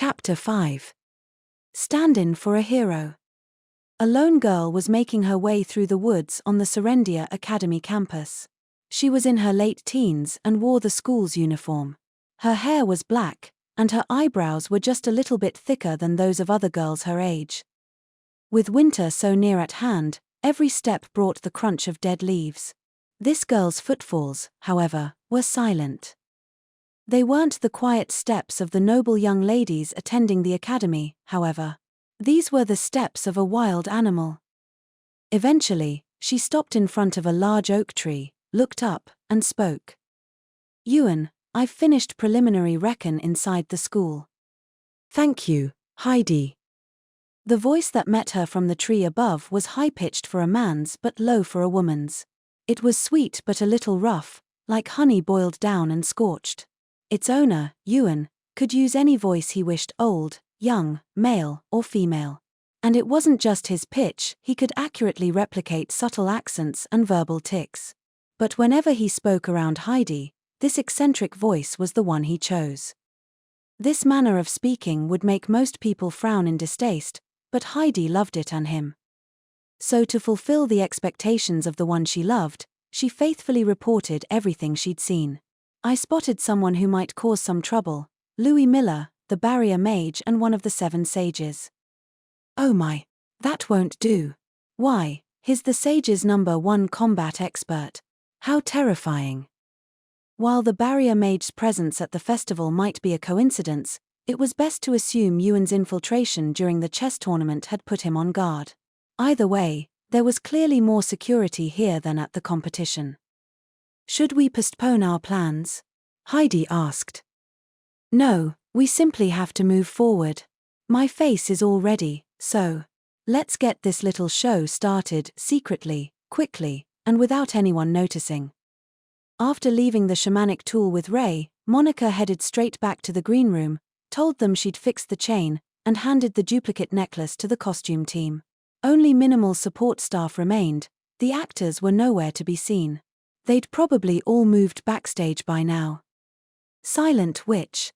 Chapter 5. Stand-in for a hero. A lone girl was making her way through the woods on the Serendia Academy campus. She was in her late teens and wore the school's uniform. Her hair was black, and her eyebrows were just a little bit thicker than those of other girls her age. With winter so near at hand, every step brought the crunch of dead leaves. This girl's footfalls, however, were silent. They weren't the quiet steps of the noble young ladies attending the academy, however. These were the steps of a wild animal. Eventually, she stopped in front of a large oak tree, looked up, and spoke. "Ewan, I've finished preliminary recon inside the school." "Thank you, Heidi." The voice that met her from the tree above was high-pitched for a man's but low for a woman's. It was sweet but a little rough, like honey boiled down and scorched. Its owner, Ewan, could use any voice he wished, old, young, male, or female. And it wasn't just his pitch, he could accurately replicate subtle accents and verbal tics. But whenever he spoke around Heidi, this eccentric voice was the one he chose. This manner of speaking would make most people frown in distaste, but Heidi loved it and him. So to fulfill the expectations of the one she loved, she faithfully reported everything she'd seen. "I spotted someone who might cause some trouble, Louis Miller, the barrier mage and one of the 7 sages." "Oh my, that won't do. Why, he's the sage's #1 combat expert. How terrifying." While the barrier mage's presence at the festival might be a coincidence, it was best to assume Ewan's infiltration during the chess tournament had put him on guard. Either way, there was clearly more security here than at the competition. "Should we postpone our plans?" Heidi asked. "No, we simply have to move forward. My face is all ready, so let's get this little show started secretly, quickly, and without anyone noticing." After leaving the shamanic tool with Ray, Monica headed straight back to the green room, told them she'd fixed the chain, and handed the duplicate necklace to the costume team. Only minimal support staff remained, the actors were nowhere to be seen. They'd probably all moved backstage by now. "Silent witch."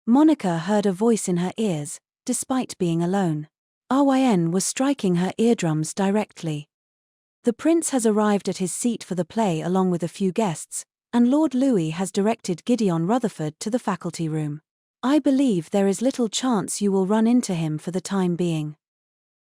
Monica heard a voice in her ears, despite being alone. Ryn was striking her eardrums directly. "The prince has arrived at his seat for the play along with a few guests, and Lord Louis has directed Gideon Rutherford to the faculty room. I believe there is little chance you will run into him for the time being.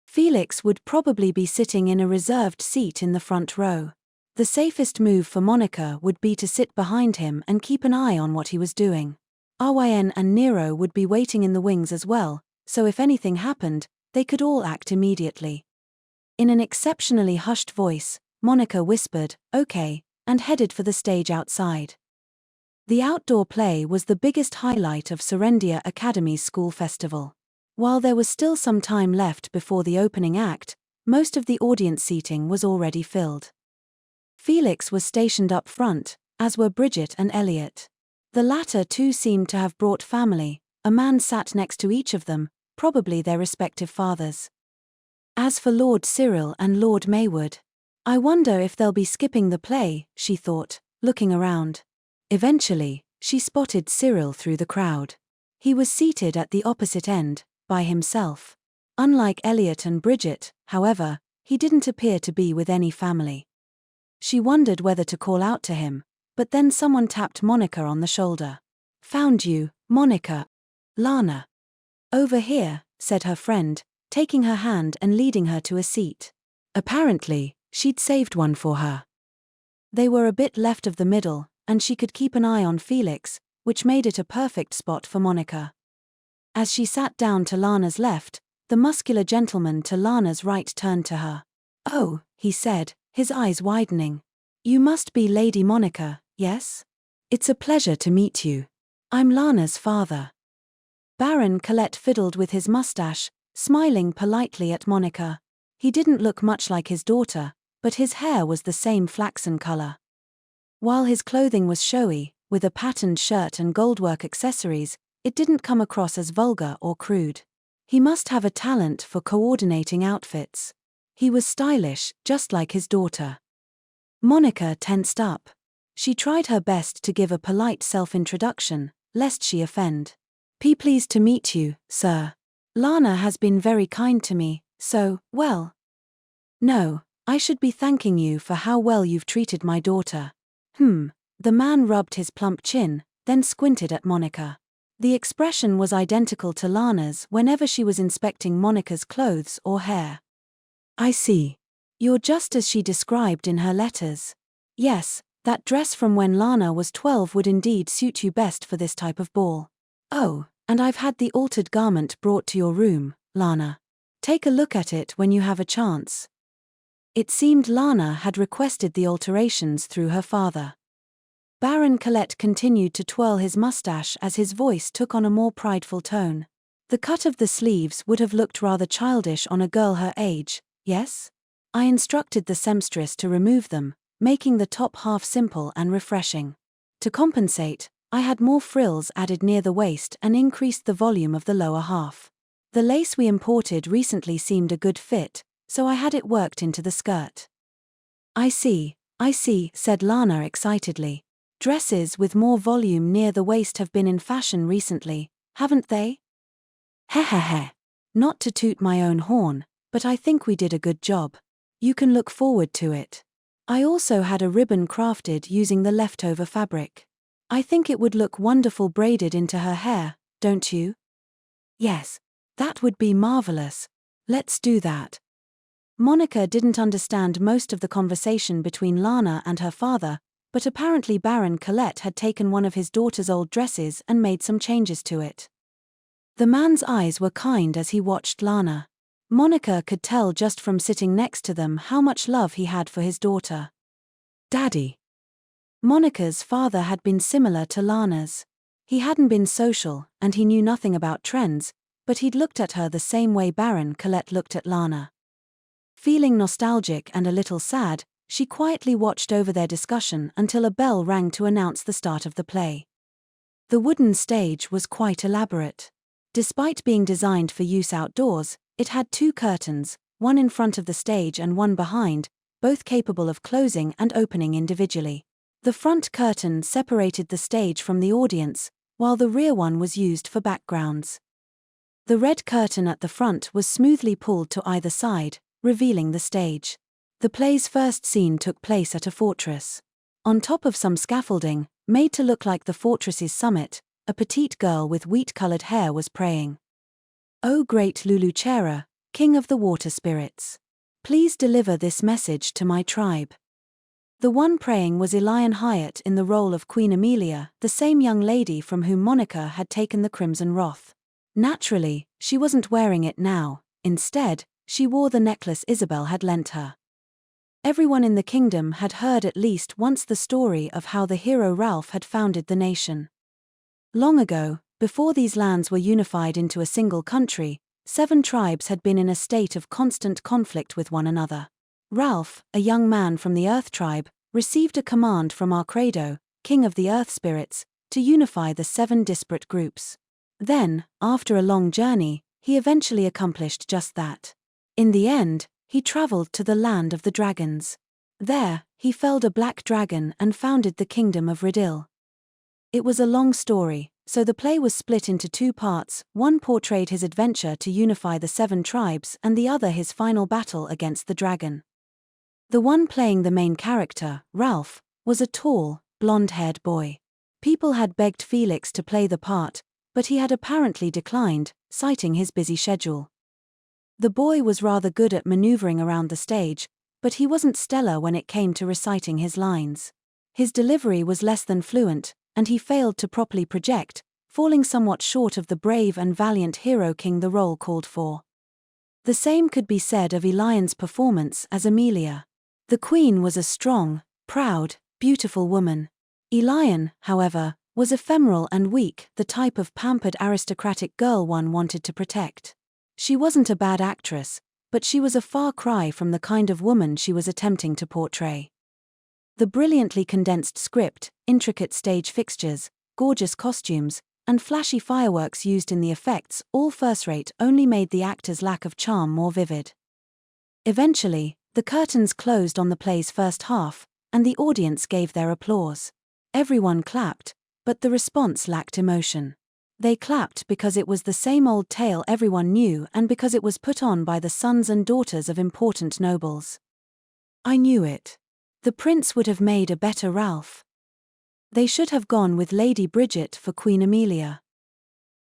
Felix would probably be sitting in a reserved seat in the front row. The safest move for Monica would be to sit behind him and keep an eye on what he was doing. Ryn and Nero would be waiting in the wings as well, so if anything happened, they could all act immediately." In an exceptionally hushed voice, Monica whispered, "Okay," and headed for the stage outside. The outdoor play was the biggest highlight of Serendia Academy's school festival. While there was still some time left before the opening act, most of the audience seating was already filled. Felix was stationed up front, as were Bridget and Elliot. The latter two seemed to have brought family, a man sat next to each of them, probably their respective fathers. As for Lord Cyril and Lord Maywood, "I wonder if they'll be skipping the play," she thought, looking around. Eventually, she spotted Cyril through the crowd. He was seated at the opposite end, by himself. Unlike Elliot and Bridget, however, he didn't appear to be with any family. She wondered whether to call out to him, but then someone tapped Monica on the shoulder. "Found you, Monica." "Lana." "Over here," said her friend, taking her hand and leading her to a seat. Apparently, she'd saved one for her. They were a bit left of the middle, and she could keep an eye on Felix, which made it a perfect spot for Monica. As she sat down to Lana's left, the muscular gentleman to Lana's right turned to her. "Oh," he said, his eyes widening. "You must be Lady Monica, yes? It's a pleasure to meet you. I'm Lana's father." Baron Colette fiddled with his mustache, smiling politely at Monica. He didn't look much like his daughter, but his hair was the same flaxen color. While his clothing was showy, with a patterned shirt and goldwork accessories, it didn't come across as vulgar or crude. He must have a talent for coordinating outfits. He was stylish, just like his daughter. Monica tensed up. She tried her best to give a polite self-introduction, lest she offend. Pleased to meet you, sir. Lana has been very kind to me, so, well. No, I should be thanking you for how well you've treated my daughter. The man rubbed his plump chin, then squinted at Monica. The expression was identical to Lana's whenever she was inspecting Monica's clothes or hair. I see. You're just as she described in her letters. Yes, that dress from when Lana was 12 would indeed suit you best for this type of ball. Oh, and I've had the altered garment brought to your room, Lana. Take a look at it when you have a chance. It seemed Lana had requested the alterations through her father. Baron Colette continued to twirl his mustache as his voice took on a more prideful tone. The cut of the sleeves would have looked rather childish on a girl her age, yes? I instructed the seamstress to remove them, making the top half simple and refreshing. To compensate, I had more frills added near the waist and increased the volume of the lower half. The lace we imported recently seemed a good fit, so I had it worked into the skirt. I see, said Lana excitedly. Dresses with more volume near the waist have been in fashion recently, haven't they? Hehehe. Not to toot my own horn, but I think we did a good job. You can look forward to it. I also had a ribbon crafted using the leftover fabric. I think it would look wonderful braided into her hair, don't you? Yes. That would be marvelous. Let's do that. Monica didn't understand most of the conversation between Lana and her father, but apparently Baron Colette had taken one of his daughter's old dresses and made some changes to it. The man's eyes were kind as he watched Lana. Monica could tell just from sitting next to them how much love he had for his daughter. Daddy. Monica's father had been similar to Lana's. He hadn't been social, and he knew nothing about trends, but he'd looked at her the same way Baron Colette looked at Lana. Feeling nostalgic and a little sad, she quietly watched over their discussion until a bell rang to announce the start of the play. The wooden stage was quite elaborate. Despite being designed for use outdoors, it had 2 curtains, one in front of the stage and one behind, both capable of closing and opening individually. The front curtain separated the stage from the audience, while the rear one was used for backgrounds. The red curtain at the front was smoothly pulled to either side, revealing the stage. The play's first scene took place at a fortress. On top of some scaffolding, made to look like the fortress's summit, a petite girl with wheat-colored hair was praying. "O great Luluchera, king of the water spirits, please deliver this message to my tribe." The one praying was Eliane Hyatt in the role of Queen Amelia, the same young lady from whom Monica had taken the Crimson Wrath. Naturally, she wasn't wearing it now. Instead, she wore the necklace Isabel had lent her. Everyone in the kingdom had heard at least once the story of how the hero Ralph had founded the nation. Long ago, before these lands were unified into a single country, 7 tribes had been in a state of constant conflict with one another. Ralph, a young man from the Earth tribe, received a command from Arcredo, king of the Earth spirits, to unify the 7 disparate groups. Then, after a long journey, he eventually accomplished just that. In the end, he traveled to the land of the dragons. There, he felled a black dragon and founded the kingdom of Ridil. It was a long story, so the play was split into 2 parts. One portrayed his adventure to unify the 7 tribes and the other his final battle against the dragon. The one playing the main character, Ralph, was a tall, blonde-haired boy. People had begged Felix to play the part, but he had apparently declined, citing his busy schedule. The boy was rather good at maneuvering around the stage, but he wasn't stellar when it came to reciting his lines. His delivery was less than fluent, and he failed to properly project, falling somewhat short of the brave and valiant hero king the role called for. The same could be said of Eliane's performance as Amelia. The queen was a strong, proud, beautiful woman. Eliane, however, was ephemeral and weak, the type of pampered aristocratic girl one wanted to protect. She wasn't a bad actress, but she was a far cry from the kind of woman she was attempting to portray. The brilliantly condensed script, intricate stage fixtures, gorgeous costumes, and flashy fireworks used in the effects, all first-rate, only made the actor's lack of charm more vivid. Eventually, the curtains closed on the play's first half, and the audience gave their applause. Everyone clapped, but the response lacked emotion. They clapped because it was the same old tale everyone knew and because it was put on by the sons and daughters of important nobles. I knew it. The prince would have made a better Ralph. They should have gone with Lady Bridget for Queen Amelia.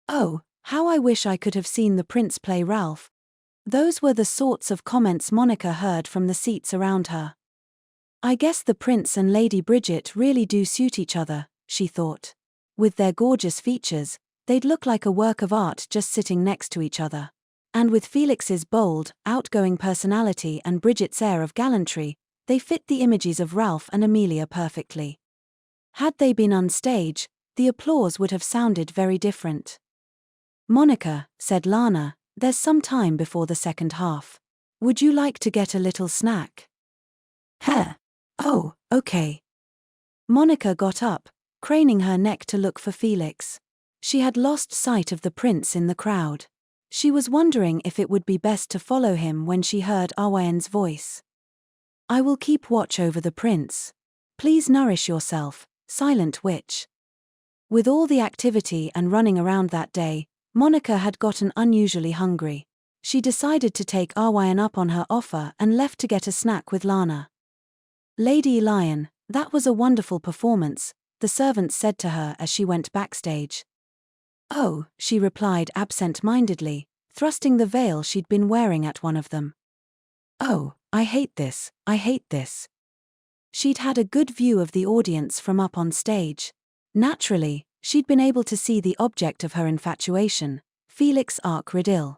Oh, how I wish I could have seen the prince play Ralph. Those were the sorts of comments Monica heard from the seats around her. I guess the prince and Lady Bridget really do suit each other, she thought. With their gorgeous features, they'd look like a work of art just sitting next to each other. And with Felix's bold, outgoing personality and Bridget's air of gallantry, they fit the images of Ralph and Amelia perfectly. Had they been on stage, the applause would have sounded very different. Monica, said Lana, there's some time before the second half. Would you like to get a little snack? Huh. Oh, okay. Monica got up, craning her neck to look for Felix. She had lost sight of the prince in the crowd. She was wondering if it would be best to follow him when she heard Arwayen's voice. I will keep watch over the prince. Please nourish yourself, silent witch. With all the activity and running around that day, Monica had gotten unusually hungry. She decided to take Arwayen up on her offer and left to get a snack with Lana. Lady Eliane, that was a wonderful performance, the servant said to her as she went backstage. Oh, she replied absent-mindedly, thrusting the veil she'd been wearing at one of them. Oh, I hate this, I hate this. She'd had a good view of the audience from up on stage. Naturally, she'd been able to see the object of her infatuation, Felix Arc-Riddil.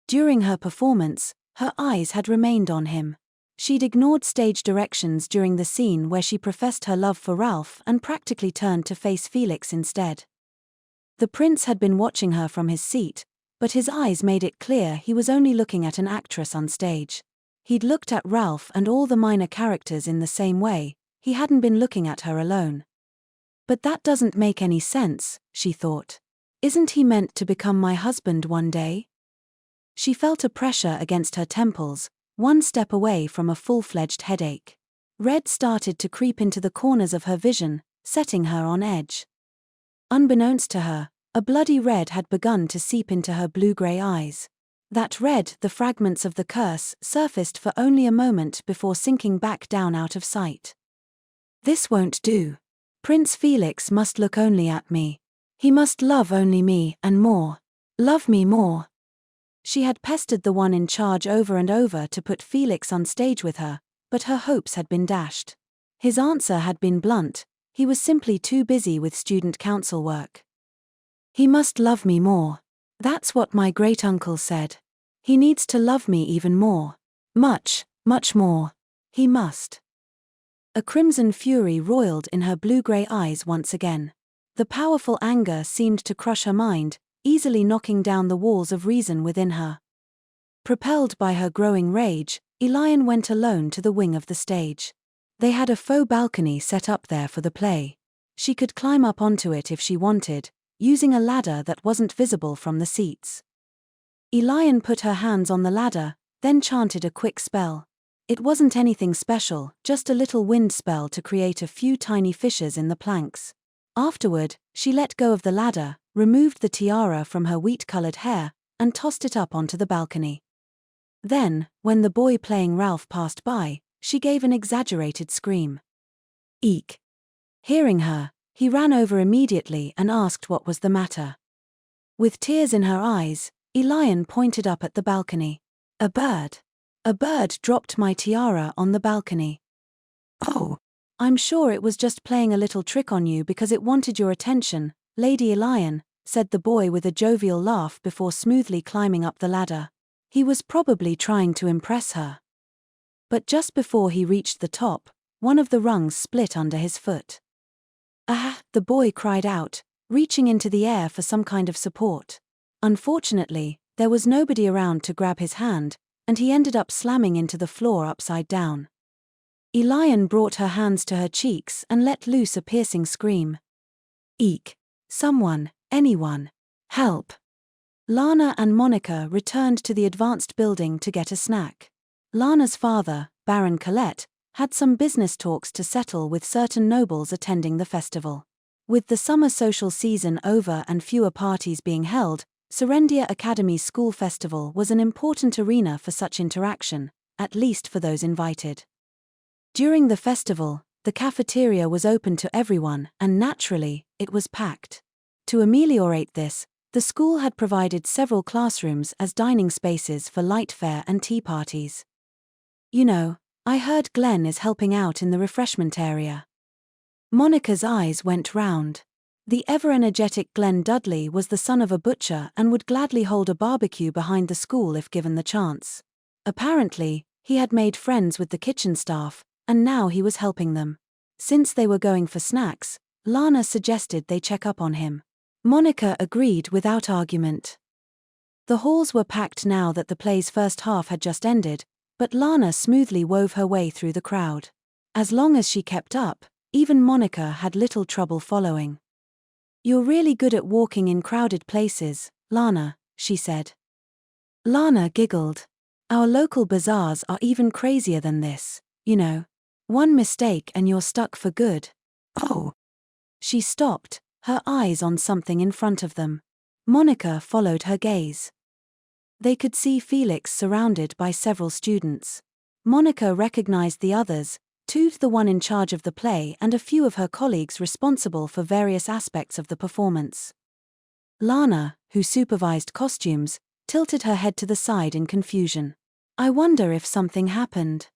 During her performance, her eyes had remained on him. She'd ignored stage directions during the scene where she professed her love for Ralph and practically turned to face Felix instead. The prince had been watching her from his seat, but his eyes made it clear he was only looking at an actress on stage. He'd looked at Ralph and all the minor characters in the same way, he hadn't been looking at her alone. But that doesn't make any sense, she thought. Isn't he meant to become my husband one day? She felt a pressure against her temples, one step away from a full-fledged headache. Red started to creep into the corners of her vision, setting her on edge. Unbeknownst to her, a bloody red had begun to seep into her blue-grey eyes. That red, the fragments of the curse, surfaced for only a moment before sinking back down out of sight. This won't do. Prince Felix must look only at me. He must love only me and more. Love me more. She had pestered the one in charge over and over to put Felix on stage with her, but her hopes had been dashed. His answer had been blunt, he was simply too busy with student council work. He must love me more. That's what my great-uncle said. He needs to love me even more. Much, much more. He must. A crimson fury roiled in her blue-grey eyes once again. The powerful anger seemed to crush her mind, easily knocking down the walls of reason within her. Propelled by her growing rage, Eliane went alone to the wing of the stage. They had a faux balcony set up there for the play. She could climb up onto it if she wanted, using a ladder that wasn't visible from the seats. Eliane put her hands on the ladder, then chanted a quick spell. It wasn't anything special, just a little wind spell to create a few tiny fissures in the planks. Afterward, she let go of the ladder, removed the tiara from her wheat-colored hair, and tossed it up onto the balcony. Then, when the boy playing Ralph passed by, she gave an exaggerated scream. Eek! Hearing her, he ran over immediately and asked what was the matter. With tears in her eyes, Eliane pointed up at the balcony. A bird. A bird dropped my tiara on the balcony. Oh! I'm sure it was just playing a little trick on you because it wanted your attention, Lady Eliane, said the boy with a jovial laugh before smoothly climbing up the ladder. He was probably trying to impress her. But just before he reached the top, one of the rungs split under his foot. Ah! The boy cried out, reaching into the air for some kind of support. Unfortunately, there was nobody around to grab his hand, and he ended up slamming into the floor upside down. Eliane brought her hands to her cheeks and let loose a piercing scream. Eek! Someone, anyone, help! Lana and Monica returned to the advanced building to get a snack. Lana's father, Baron Colette, had some business talks to settle with certain nobles attending the festival. With the summer social season over and fewer parties being held, Serendia Academy's school festival was an important arena for such interaction, at least for those invited. During the festival, the cafeteria was open to everyone, and naturally, it was packed. To ameliorate this, the school had provided several classrooms as dining spaces for light fare and tea parties. You know, I heard Glenn is helping out in the refreshment area. Monica's eyes went round. The ever-energetic Glenn Dudley was the son of a butcher and would gladly hold a barbecue behind the school if given the chance. Apparently, he had made friends with the kitchen staff, and now he was helping them. Since they were going for snacks, Lana suggested they check up on him. Monica agreed without argument. The halls were packed now that the play's first half had just ended, but Lana smoothly wove her way through the crowd. As long as she kept up, even Monica had little trouble following. "You're really good at walking in crowded places, Lana," she said. Lana giggled. "Our local bazaars are even crazier than this, you know. One mistake and you're stuck for good." "Oh." She stopped, her eyes on something in front of them. Monica followed her gaze. They could see Felix surrounded by several students. Monica recognized the others, two, the one in charge of the play and a few of her colleagues responsible for various aspects of the performance. Lana, who supervised costumes, tilted her head to the side in confusion. "I wonder if something happened."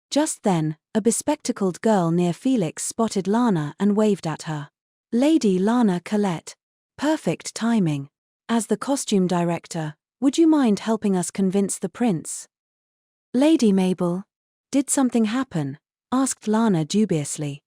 Just then, a bespectacled girl near Felix spotted Lana and waved at her. "Lady Lana Colette. Perfect timing. As the costume director, would you mind helping us convince the prince?" "Lady Mabel. Did something happen?" asked Lana dubiously.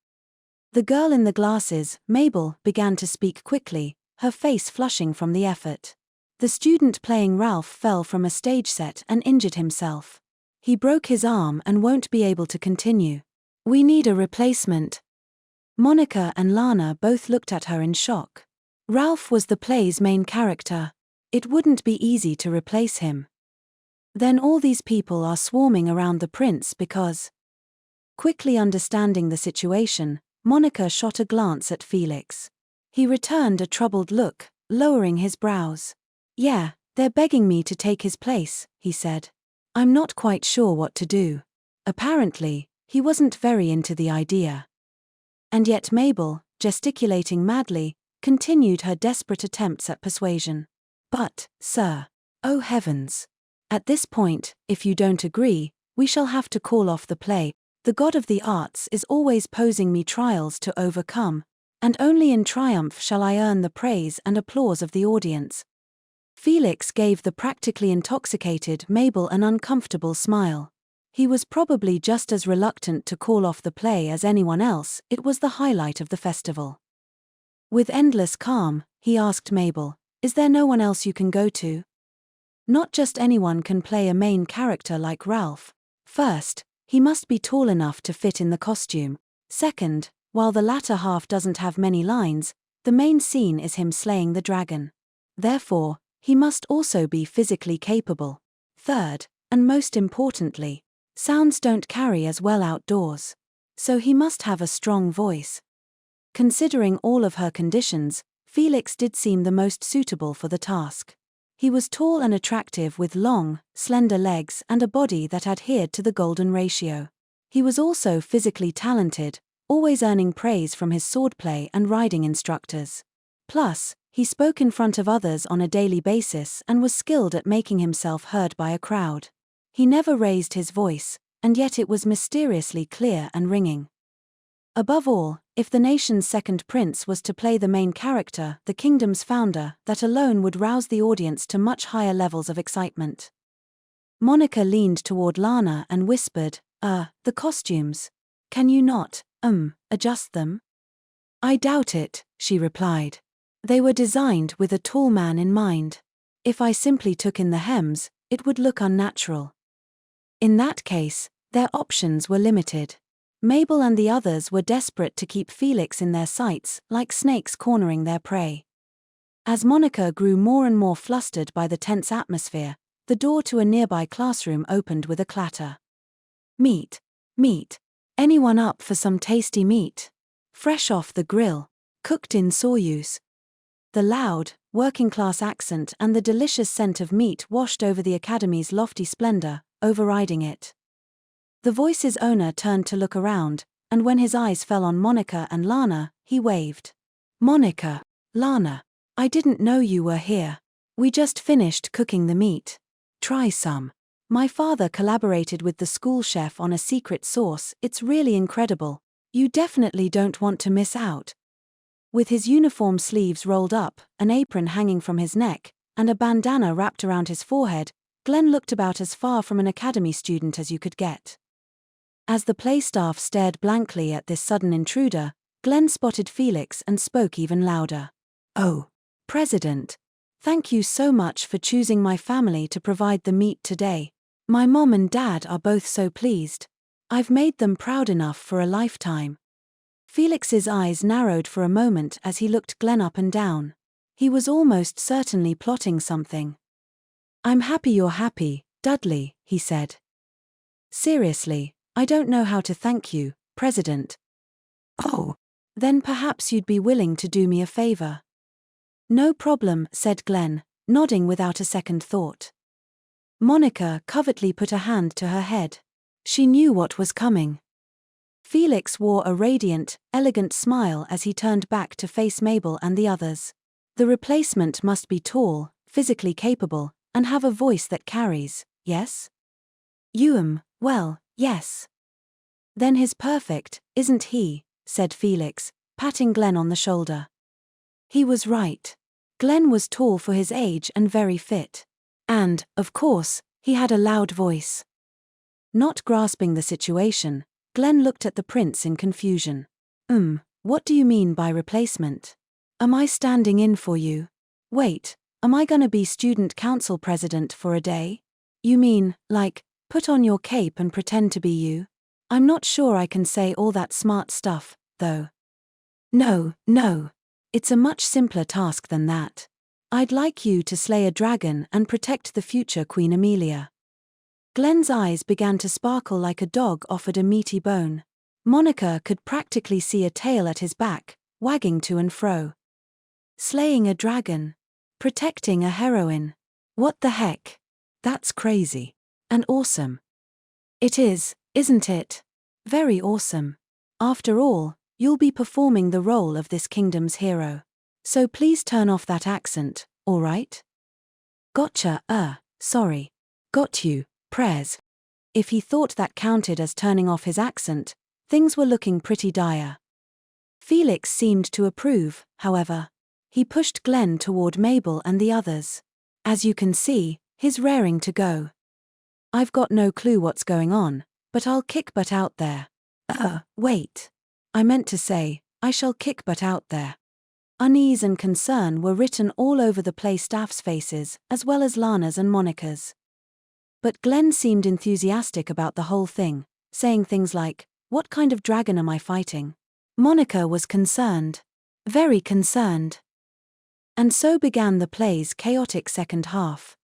The girl in the glasses, Mabel, began to speak quickly, her face flushing from the effort. "The student playing Ralph fell from a stage set and injured himself. He broke his arm and won't be able to continue. We need a replacement." Monica and Lana both looked at her in shock. Ralph was the play's main character. It wouldn't be easy to replace him. Then all these people are swarming around the prince because... Quickly understanding the situation, Monica shot a glance at Felix. He returned a troubled look, lowering his brows. "Yeah, they're begging me to take his place," he said. "I'm not quite sure what to do." Apparently, he wasn't very into the idea. And yet Mabel, gesticulating madly, continued her desperate attempts at persuasion. "But, sir, oh heavens. At this point, if you don't agree, we shall have to call off the play. The god of the arts is always posing me trials to overcome, and only in triumph shall I earn the praise and applause of the audience." Felix gave the practically intoxicated Mabel an uncomfortable smile. He was probably just as reluctant to call off the play as anyone else. It was the highlight of the festival. With endless calm, he asked Mabel, "Is there no one else you can go to? Not just anyone can play a main character like Ralph. First, he must be tall enough to fit in the costume. Second, while the latter half doesn't have many lines, the main scene is him slaying the dragon. Therefore, he must also be physically capable. Third, and most importantly, sounds don't carry as well outdoors. So he must have a strong voice." Considering all of her conditions, Felix did seem the most suitable for the task. He was tall and attractive with long, slender legs and a body that adhered to the golden ratio. He was also physically talented, always earning praise from his swordplay and riding instructors. Plus, he spoke in front of others on a daily basis and was skilled at making himself heard by a crowd. He never raised his voice, and yet it was mysteriously clear and ringing. Above all, if the nation's second prince was to play the main character, the kingdom's founder, that alone would rouse the audience to much higher levels of excitement. Monica leaned toward Lana and whispered, The costumes. Can you not, adjust them?" "I doubt it," she replied. "They were designed with a tall man in mind. If I simply took in the hems, it would look unnatural." In that case, their options were limited. Mabel and the others were desperate to keep Felix in their sights, like snakes cornering their prey. As Monica grew more and more flustered by the tense atmosphere, the door to a nearby classroom opened with a clatter. Meat. Anyone up for some tasty meat? Fresh off the grill. Cooked in soyuz. The loud, working-class accent and the delicious scent of meat washed over the academy's lofty splendor, overriding it. The voice's owner turned to look around, and when his eyes fell on Monica and Lana, he waved. Monica, Lana, I didn't know you were here. We just finished cooking the meat. Try some. My father collaborated with the school chef on a secret sauce. It's really incredible. You definitely don't want to miss out. With his uniform sleeves rolled up, an apron hanging from his neck, and a bandana wrapped around his forehead, Glenn looked about as far from an academy student as you could get. As the play staff stared blankly at this sudden intruder, Glenn spotted Felix and spoke even louder. Oh, President. Thank you so much for choosing my family to provide the meat today. My mom and dad are both so pleased. I've made them proud enough for a lifetime. Felix's eyes narrowed for a moment as he looked Glenn up and down. He was almost certainly plotting something. I'm happy you're happy, Dudley, he said. Seriously, I don't know how to thank you, President. Oh. Then perhaps you'd be willing to do me a favor. No problem, said Glenn, nodding without a second thought. Monica covertly put a hand to her head. She knew what was coming. Felix wore a radiant, elegant smile as he turned back to face Mabel and the others. The replacement must be tall, physically capable, and have a voice that carries, yes? Well, yes. Then he's perfect, isn't he? Said Felix, patting Glenn on the shoulder. He was right. Glenn was tall for his age and very fit. And, of course, he had a loud voice. Not grasping the situation, Glenn looked at the prince in confusion. What do you mean by replacement? Am I standing in for you? Wait, am I gonna be student council president for a day? You mean, like, put on your cape and pretend to be you? I'm not sure I can say all that smart stuff, though. No. It's a much simpler task than that. I'd like you to slay a dragon and protect the future Queen Amelia. Glenn's eyes began to sparkle like a dog offered a meaty bone. Monica could practically see a tail at his back, wagging to and fro. Slaying a dragon. Protecting a heroine. What the heck? That's crazy. And awesome. It is, isn't it? Very awesome. After all, you'll be performing the role of this kingdom's hero. So please turn off that accent, all right? Gotcha, sorry. Got you, Prez. If he thought that counted as turning off his accent, things were looking pretty dire. Felix seemed to approve, however. He pushed Glenn toward Mabel and the others. As you can see, he's raring to go. I've got no clue what's going on, but I'll kick butt out there. Wait. I meant to say, I shall kick butt out there. Unease and concern were written all over the play staff's faces, as well as Lana's and Monica's. But Glenn seemed enthusiastic about the whole thing, saying things like, "What kind of dragon am I fighting?" Monica was concerned. Very concerned. And so began the play's chaotic second half.